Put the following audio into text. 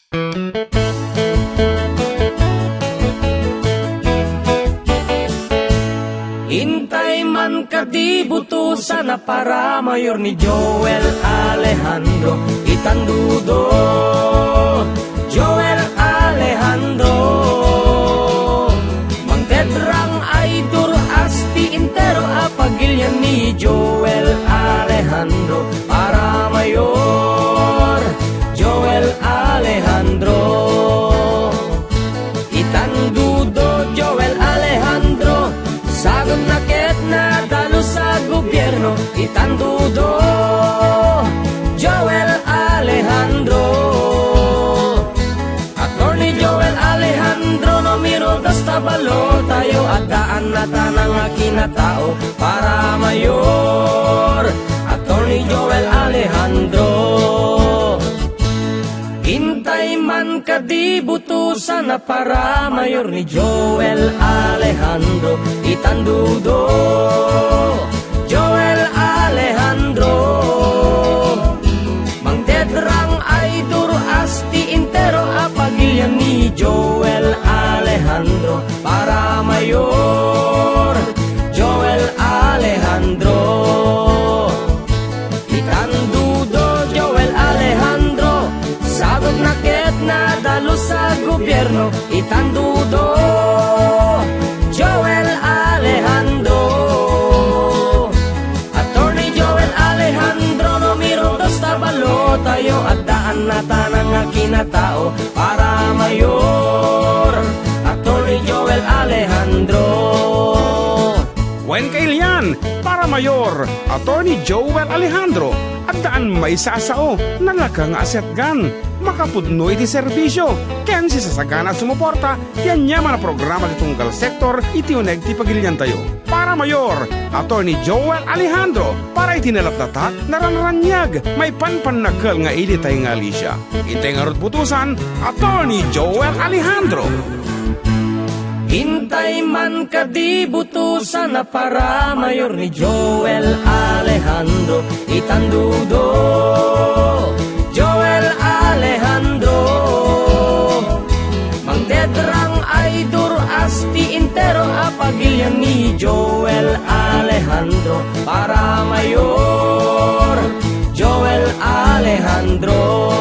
Hintay man kadibutusan na para mayor ni Joel Alejandro Itandudo. Joel Alejandro Mangtedrang ay durasti intero apagilyan ni Joel Alejandro para mayor. Joel Alejandro Itandudo, Joel Alejandro sagom na ket na dalo sa gobyerno. Itandudo, Joel Alejandro. Attorney Joel Alejandro numero 2 tabalo tayo at daan na tanang kinatao para mayor. Attorney Joel Alejandro. Hintay man kadibutusan na para mayor ni Joel Alejandro Itandudo. Joel Alejandro Mangtedrang ay durasti intero apagilyan ni Joel Alejandro para mayor. Joel Alejandro Itandudo, Joel Alejandro sagom na ket na dalo sa gobyerno. Itandudo, Joel Alejandro. Attorney Joel Alejandro numero 2 tabalo tayo at daan na tanang kinatao para mayor. Attorney Joel Alejandro. Wen kailian para mayor, Attorney Joel Alejandro at daan may sasao nalakang asetgan makapudno iti serbisyo ken si sasagana sumuporta ken yaman na programa ti tunggal sektor iti uneg ti pagilian tayo. Para mayor, Attorney Joel Alejandro para itinalatatak naranranyag may panpanakal nga ili tayo nga Alicia. Iti nga rutbutusan, Attorney Joel Alejandro. Hintay man kadibutusan na para mayor ni Joel Alejandro Itandudo. Joel Alejandro Mangtedrang ay durasti intero apagilyan ni Joel Alejandro para mayor. Joel Alejandro.